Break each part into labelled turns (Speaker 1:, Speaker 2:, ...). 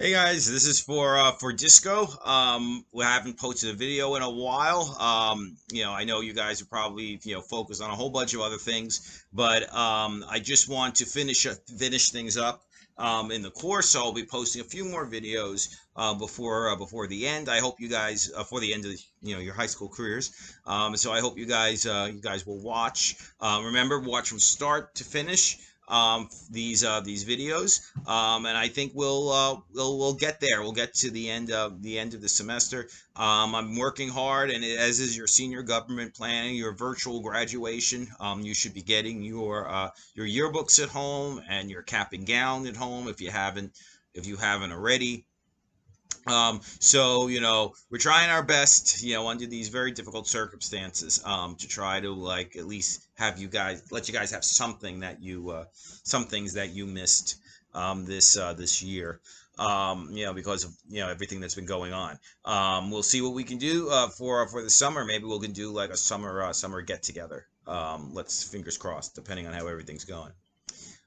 Speaker 1: Hey guys, this is for Disco. We haven't posted a video in a while. I know you guys are probably focused on a whole bunch of other things, but I just want to finish things up in the course. So I'll be posting a few more videos before the end. I hope you guys for the end of your high school careers. So I hope you guys will watch. Remember, watch from start to finish these videos, and I think we'll get there. We'll get to the end of the semester. I'm working hard, and as is your senior government planning, your virtual graduation. You should be getting your yearbooks at home and your cap and gown at home if you haven't already. So we're trying our best, under these very difficult circumstances, to try to like at least let you guys have some things that you missed this year. Because of everything that's been going on. We'll see what we can do for the summer. Maybe we can do like a summer get together. Let's fingers crossed, depending on how everything's going.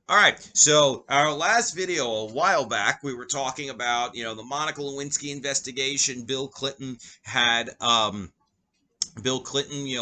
Speaker 1: All right, so our last video a while back, we were talking about, the Monica Lewinsky investigation. Bill Clinton,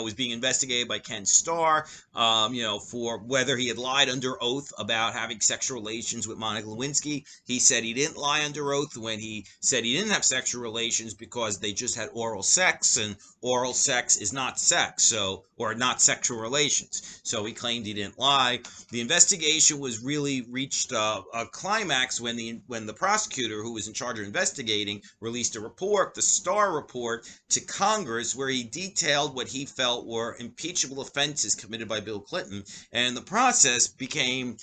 Speaker 1: was being investigated by Ken Starr, for whether he had lied under oath about having sexual relations with Monica Lewinsky. He said he didn't lie under oath when he said he didn't have sexual relations because they just had oral sex, and oral sex is not sex, or not sexual relations. So he claimed he didn't lie. The investigation was really reached a climax when the prosecutor who was in charge of investigating released a report, the Starr report, to Congress, where he detailed what he felt were impeachable offenses committed by Bill Clinton, and the process gave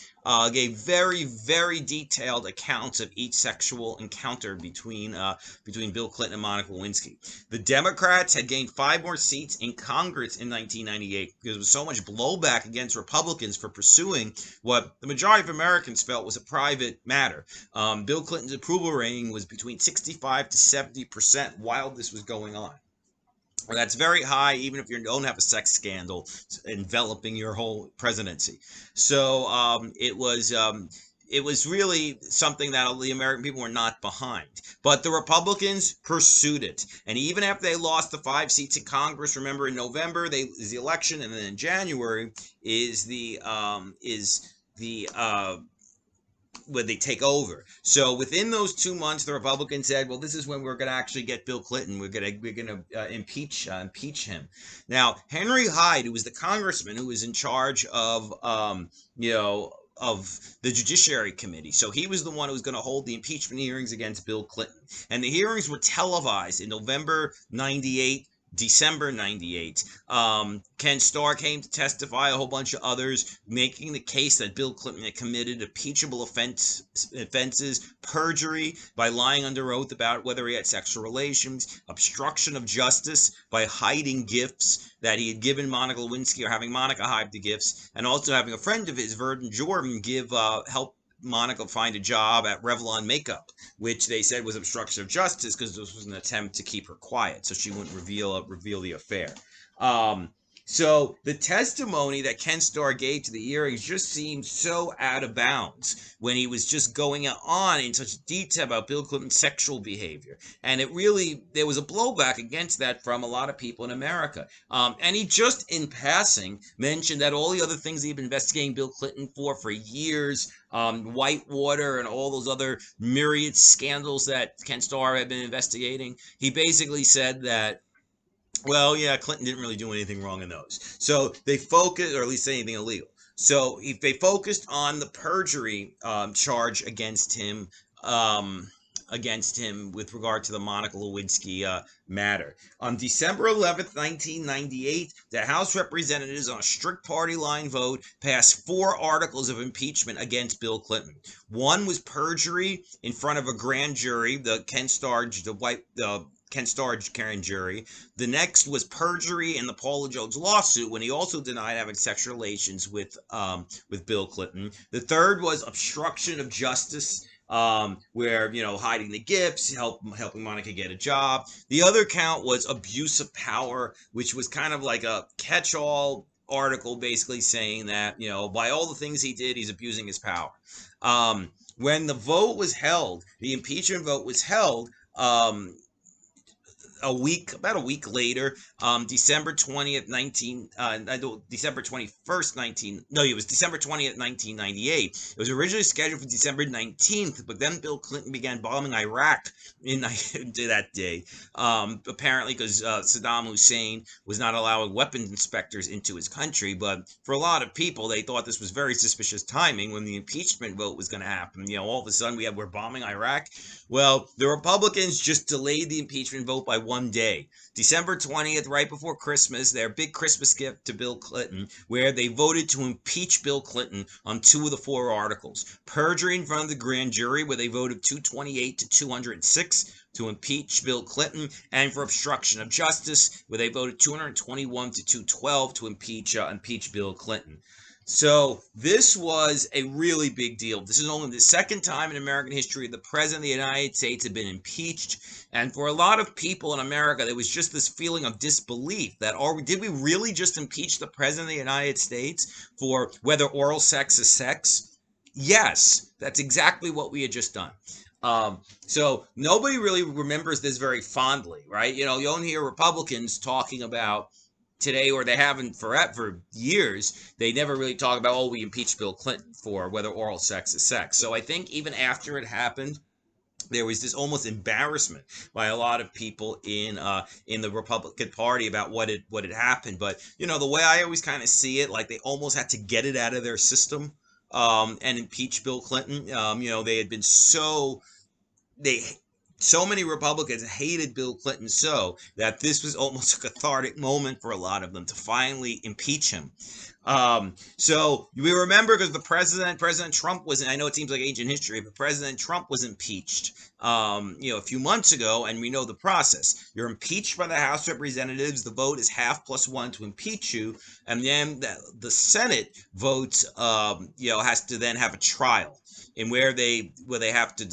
Speaker 1: very, very detailed accounts of each sexual encounter between Bill Clinton and Monica Lewinsky. The Democrats had gained 5 more seats in Congress in 1998 because there was so much blowback against Republicans for pursuing what the majority of Americans felt was a private matter. Bill Clinton's approval rating was between 65 to 70% while this was going on. That's very high, even if you don't have a sex scandal enveloping your whole presidency. So it was really something that the American people were not behind. But the Republicans pursued it, and even after they lost the 5 seats in Congress, remember in November is the election, and then in January is the when they take over. So within those 2 months, the Republicans said, "Well, this is when we're going to actually get Bill Clinton. We're going to impeach him." Now, Henry Hyde, who was the congressman who was in charge of the Judiciary Committee. So he was the one who was going to hold the impeachment hearings against Bill Clinton. And the hearings were televised in November 98, December 98. Ken Starr came to testify, a whole bunch of others, making the case that Bill Clinton had committed impeachable offenses, perjury by lying under oath about whether he had sexual relations, obstruction of justice by hiding gifts that he had given Monica Lewinsky, or having Monica hide the gifts, and also having a friend of his, Verdon Jordan, help Monica find a job at Revlon Makeup, which they said was obstruction of justice because this was an attempt to keep her quiet so she wouldn't reveal the affair. So the testimony that Ken Starr gave to the hearings just seemed so out of bounds when he was just going on in such detail about Bill Clinton's sexual behavior. And there was a blowback against that from a lot of people in America. And he just in passing mentioned that all the other things he'd been investigating Bill Clinton for years, Whitewater and all those other myriad scandals that Ken Starr had been investigating, he basically said that, well, yeah, Clinton didn't really do anything wrong in those. So they focused, or at least anything illegal. So if they focused on the perjury charge against him with regard to the Monica Lewinsky matter. On December 11th, 1998, the House Representatives, on a strict party line vote, passed 4 articles of impeachment against Bill Clinton. One was perjury in front of a grand jury, the Ken Starr grand jury. The next was perjury in the Paula Jones lawsuit, when he also denied having sexual relations with Bill Clinton. The third was obstruction of justice, where hiding the gifts, helping Monica get a job. The other count was abuse of power, which was kind of like a catch-all article, basically saying that by all the things he did, he's abusing his power. when the vote was held, the impeachment vote was held. About a week later, December 20th, December 21st, it was December 20th, 1998. It was originally scheduled for December 19th, but then Bill Clinton began bombing Iraq in that day, apparently because Saddam Hussein was not allowing weapons inspectors into his country. But for a lot of people, they thought this was very suspicious timing when the impeachment vote was going to happen. All of a sudden we're bombing Iraq. Well, the Republicans just delayed the impeachment vote by one day. December 20th, right before Christmas, their big Christmas gift to Bill Clinton, where they voted to impeach Bill Clinton on 2 of the 4 articles. Perjury in front of the grand jury, where they voted 228 to 206 to impeach Bill Clinton, and for obstruction of justice, where they voted 221 to 212 to impeach Bill Clinton. So this was a really big deal. This is only the second time in American history the president of the United States had been impeached. And for a lot of people in America, there was just this feeling of disbelief that, did we really just impeach the president of the United States for whether oral sex is sex? Yes, that's exactly what we had just done. So nobody really remembers this very fondly, right? You only hear Republicans talking about today, or they haven't for years. They never really talk about, we impeached Bill Clinton for whether oral sex is sex. So I think even after it happened, there was this almost embarrassment by a lot of people in the Republican Party about what had happened. But the way I always kind of see it, like they almost had to get it out of their system and impeach Bill Clinton. They had been so many Republicans hated Bill Clinton so that this was almost a cathartic moment for a lot of them to finally impeach him. So we remember because President Trump was, I know it seems like ancient history, but President Trump was impeached, a few months ago, and we know the process. You're impeached by the House of Representatives. The vote is half plus one to impeach you, and then the Senate votes, has to then have a trial. And where the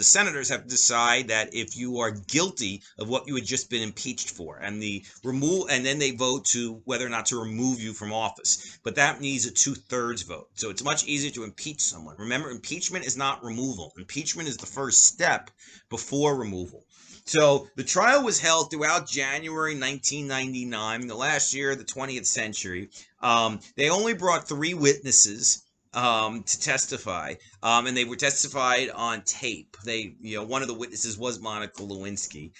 Speaker 1: senators have to decide that if you are guilty of what you had just been impeached for, and then they vote to whether or not to remove you from office. But that needs a 2/3 vote. So it's much easier to impeach someone. Remember, impeachment is not removal. Impeachment is the first step before removal. So the trial was held throughout January 1999, the last year of the 20th century. They only brought 3 witnesses to testify, and they were testified on tape. One of the witnesses was Monica Lewinsky.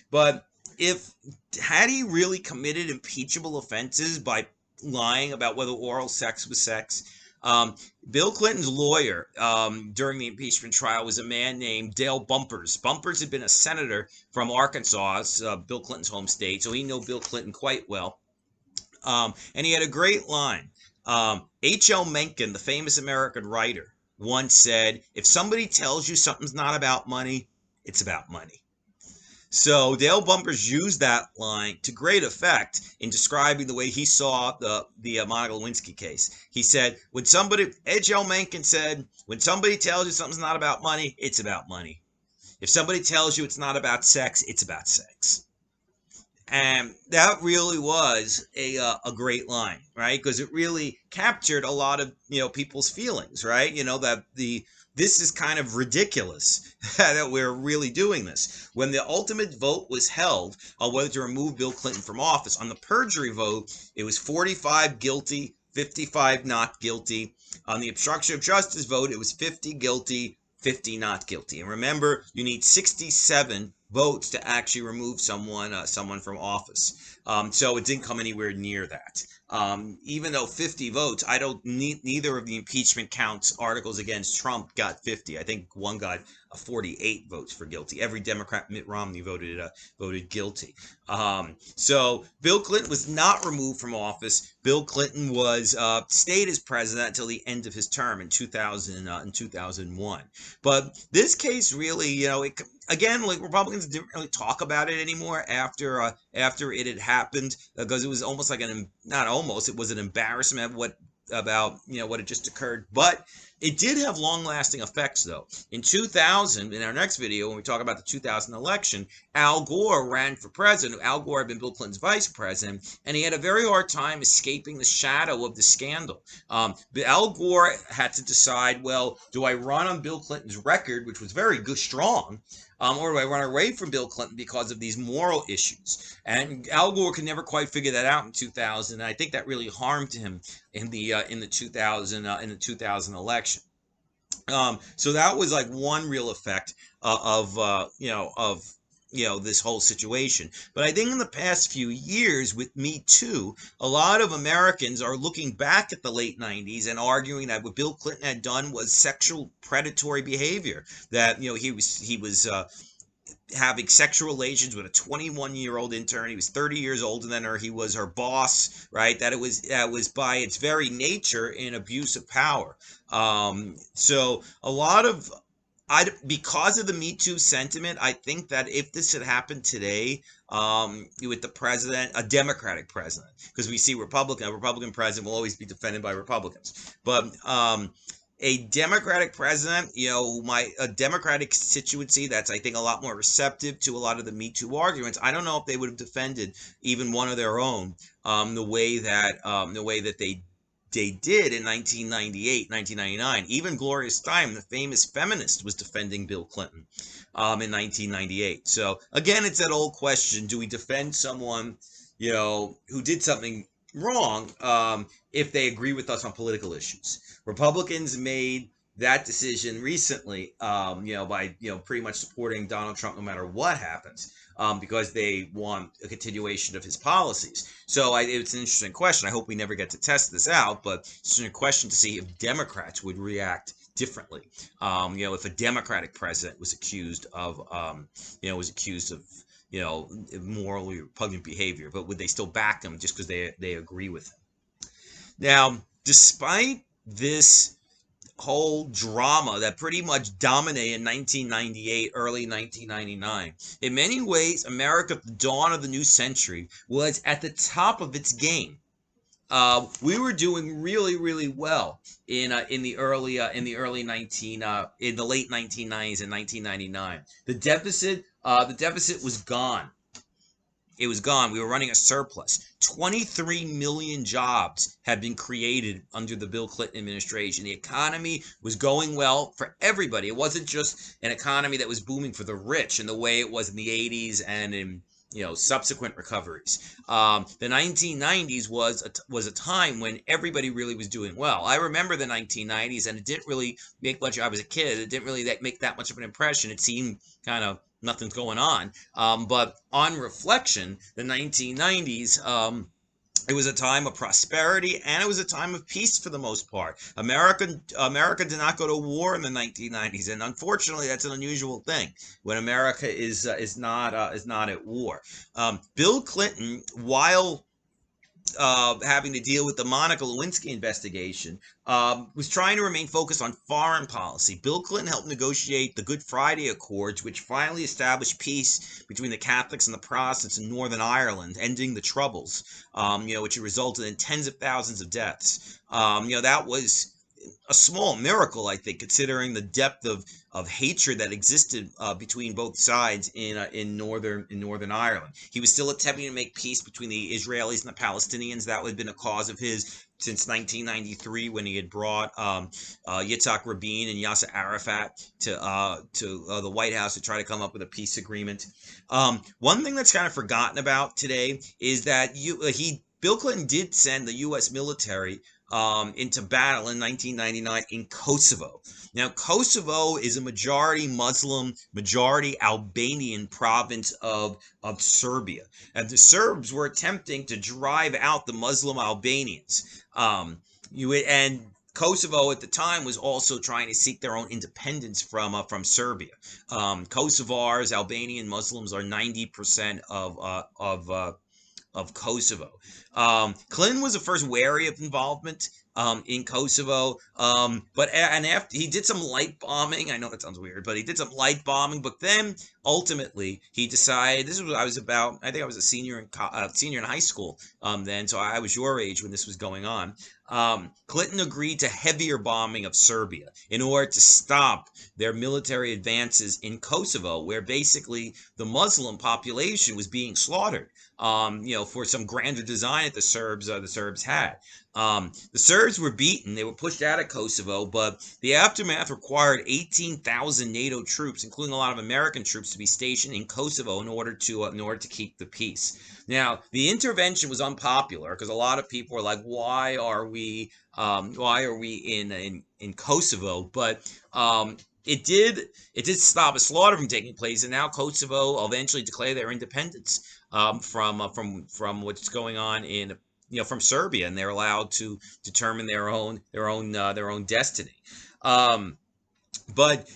Speaker 1: But had he really committed impeachable offenses by lying about whether oral sex was sex? Bill Clinton's lawyer during the impeachment trial was a man named Dale Bumpers. Bumpers had been a senator from Arkansas, Bill Clinton's home state, so he knew Bill Clinton quite well. And he had a great line. H.L. Mencken, the famous American writer, once said, if somebody tells you something's not about money, it's about money. So Dale Bumpers used that line to great effect in describing the way he saw the Monica Lewinsky case. He said, H.L. Mencken said, when somebody tells you something's not about money, it's about money. If somebody tells you it's not about sex, it's about sex. And that really was a great line, right? Because it really captured a lot of, people's feelings, right? This is kind of ridiculous that we're really doing this. When the ultimate vote was held on whether to remove Bill Clinton from office, on the perjury vote, it was 45 guilty, 55 not guilty. On the obstruction of justice vote, it was 50 guilty, 50 not guilty. And remember, you need 67 votes to actually remove someone from office. So it didn't come anywhere near that. Even though 50 votes, neither of the impeachment counts articles against Trump got 50. I think one got 48 votes for guilty. Every Democrat, Mitt Romney, voted guilty. So Bill Clinton was not removed from office. Bill Clinton stayed as president until the end of his term in 2001. But this case really, again, like Republicans didn't really talk about it anymore after it had happened, because it was almost like it was an embarrassment of what had just occurred. But It did have long-lasting effects, though. In 2000, in our next video, when we talk about the 2000 election, Al Gore ran for president. Al Gore had been Bill Clinton's vice president, and he had a very hard time escaping the shadow of the scandal. Al Gore had to decide, well, do I run on Bill Clinton's record, which was very good, strong, or do I run away from Bill Clinton because of these moral issues? And Al Gore could never quite figure that out in 2000, and I think that really harmed him in the 2000 election. So that was like one real effect of this whole situation. But I think in the past few years with Me Too, a lot of Americans are looking back at the late 90s and arguing that what Bill Clinton had done was sexual predatory behavior. That he was having sexual relations with a 21-year-old intern. He was 30 years older than her. He was her boss, right? That was by its very nature an abuse of power. So a lot of because of the Me Too sentiment, I think that if this had happened today, with the president, a Democratic president, because we see a Republican president will always be defended by Republicans, but a Democratic president, a Democratic constituency that's, I think, a lot more receptive to a lot of the Me Too arguments. I don't know if they would have defended even one of their own the way that they did in 1998, 1999. Even Gloria Steinem, the famous feminist, was defending Bill Clinton in 1998. So again, it's that old question: do we defend someone, who did something wrong, if they agree with us on political issues? Republicans made that decision recently, by pretty much supporting Donald Trump no matter what happens, because they want a continuation of his policies. So it's an interesting question. I hope we never get to test this out, but it's a question to see if Democrats would react differently. If a Democratic president was accused of, morally repugnant behavior, but would they still back him just because they agree with him? Now, despite this whole drama that pretty much dominated 1998, early 1999. In many ways, America at the dawn of the new century was at the top of its game. We were doing really, really well in the late 1990s and 1999. The deficit was gone. It was gone. We were running a surplus. 23 million jobs had been created under the Bill Clinton administration. The economy was going well for everybody. It wasn't just an economy that was booming for the rich in the way it was in the 80s and in subsequent recoveries. The 1990s was a time when everybody really was doing well. I remember the 1990s, and it didn't really make much. I was a kid. It didn't really make that much of an impression. It seemed kind of nothing's going on. But on reflection, the 1990s, it was a time of prosperity, and it was a time of peace for the most part. America did not go to war in the 1990s, and unfortunately, that's an unusual thing when America is not at war. Bill Clinton, while having to deal with the Monica Lewinsky investigation, was trying to remain focused on foreign policy. Bill Clinton helped negotiate the Good Friday Accords, which finally established peace between the Catholics and the Protestants in Northern Ireland, ending the Troubles, which resulted in tens of thousands of deaths. That was a small miracle, I think, considering the depth of hatred that existed between both sides in Northern Ireland. He was still attempting to make peace between the Israelis and the Palestinians. That had been a cause of his since 1993, when he had brought Yitzhak Rabin and Yasser Arafat to the White House to try to come up with a peace agreement. One thing that's kind of forgotten about today is that Bill Clinton did send the U.S. military into battle in 1999 in Kosovo. Now, Kosovo is a majority Muslim, majority Albanian province of Serbia. And the Serbs were attempting to drive out the Muslim Albanians. And Kosovo at the time was also trying to seek their own independence from Serbia. Kosovars, Albanian Muslims, are 90% of Kosovo. Clinton was the first wary of involvement in Kosovo, and after he did some light bombing. I know that sounds weird, but he did some light bombing. But then ultimately he decided. This was I was about. I think I was a senior in high school then, so I was your age when this was going on. Clinton agreed to heavier bombing of Serbia in order to stop their military advances in Kosovo, where basically the Muslim population was being slaughtered. For some grander design that the Serbs had. The Serbs were beaten; they were pushed out of Kosovo, but the aftermath required 18,000 NATO troops, including a lot of American troops, to be stationed in Kosovo in order to keep the peace. Now, the intervention was unpopular because a lot of people were like, "Why are we in Kosovo?" But it did stop a slaughter from taking place, and now Kosovo will eventually declare their independence from what's going on from Serbia, and they're allowed to determine their own destiny. Um, but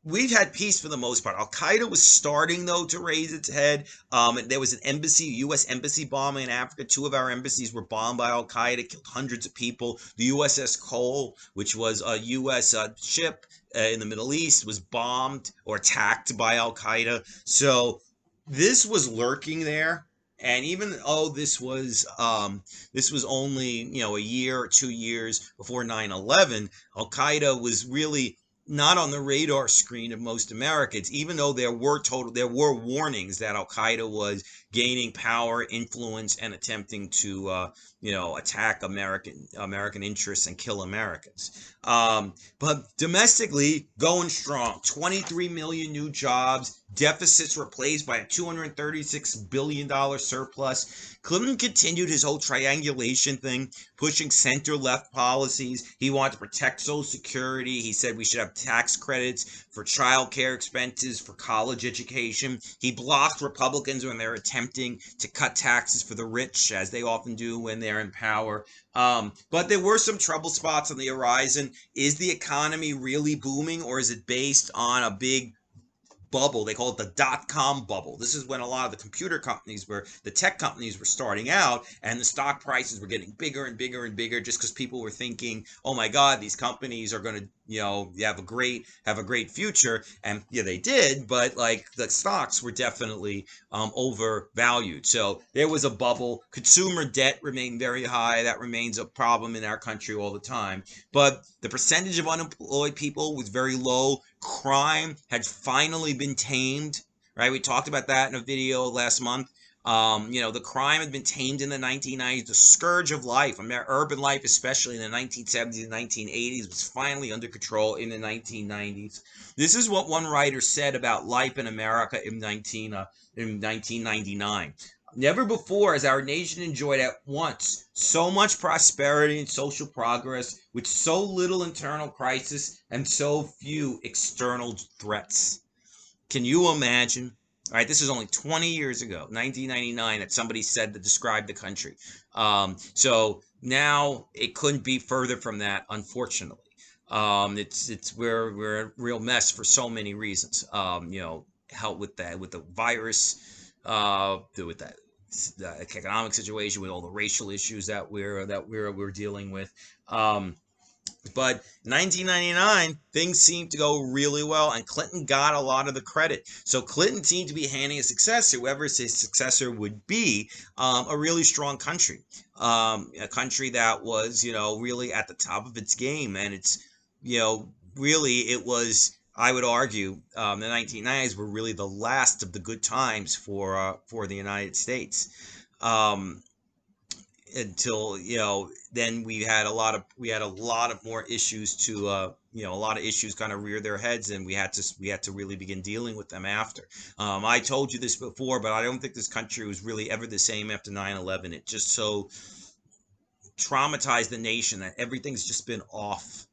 Speaker 1: we've had peace for the most part. Al Qaeda was starting though to raise its head. There was an U.S. embassy bombing in Africa. Two of our embassies were bombed by Al Qaeda, killed hundreds of people. The USS Cole, which was a U.S. Ship in the Middle East, was bombed or attacked by Al Qaeda. So this was lurking there. And even though this was only a year or 2 years before 9/11, Al Qaeda was really not on the radar screen of most Americans, even though there were warnings that Al Qaeda was gaining power, influence, and attempting to attack American interests and kill Americans. But domestically, going strong. 23 million new jobs, deficits replaced by a $236 billion surplus. Clinton continued his whole triangulation thing, pushing center-left policies. He wanted to protect Social Security. He said we should have tax credits for child care expenses, for college education. He blocked Republicans when they're attempting to cut taxes for the rich, as they often do when they're in power. But there were some trouble spots on the horizon. Is the economy really booming, or is it based on a big bubble? They call it the dot-com bubble. This is when a lot of the tech companies were starting out, and the stock prices were getting bigger and bigger and bigger, just because people were thinking, oh my God, these companies are going to have a great future. And yeah, they did, but like the stocks were definitely overvalued. So there was a bubble. Consumer debt remained very high. That remains a problem in our country all the time. But the percentage of unemployed people was very low. Crime had finally been tamed, right? We talked about that in a video last month. The crime had been tamed in the 1990s. The scourge of life, urban life, especially in the 1970s and 1980s, was finally under control in the 1990s. This is what one writer said about life in America in 1999. Never before has our nation enjoyed at once so much prosperity and social progress with so little internal crisis and so few external threats. Can you imagine? All right, this is only 20 years ago, 1999, that somebody said to describe the country. So now it couldn't be further from that, unfortunately. We're a real mess for so many reasons. Help with the virus, with that the economic situation, with all the racial issues that we're dealing with. Um, but 1999, things seemed to go really well, and Clinton got a lot of the credit. So Clinton seemed to be handing his successor, whoever his successor would be, a really strong country, a country that was, really at the top of its game, and really, it was. I would argue the 1990s were really the last of the good times for the United States. Um, until then we had a lot of more issues to a lot of issues kind of rear their heads, and we had to really begin dealing with them after. I told you this before, but I don't think this country was really ever the same after 9/11. It just so traumatized the nation that everything's just been off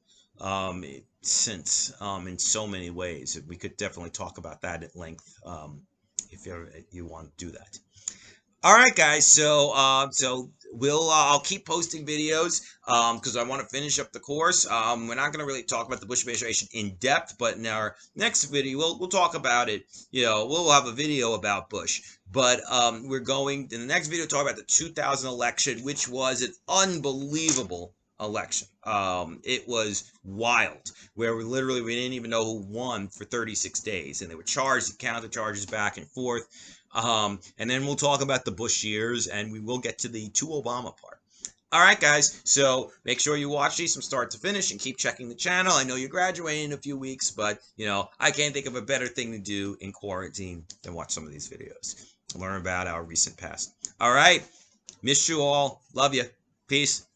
Speaker 1: since, in so many ways. We could definitely talk about that at length, if you want to do that. All right, guys. So I'll keep posting videos because I want to finish up the course. We're not going to really talk about the Bush administration in depth, but in our next video, we'll talk about it. We'll have a video about Bush, but we're going in the next video to talk about the 2000 election, which was an unbelievable election. It was wild, where we didn't even know who won for 36 days, and they were charged and counter charges back and forth. And then we'll talk about the Bush years, and we will get to the to Obama part. All right, guys. So make sure you watch these from start to finish and keep checking the channel. I know you're graduating in a few weeks, but I can't think of a better thing to do in quarantine than watch some of these videos. Learn about our recent past. All right. Miss you all. Love you. Peace.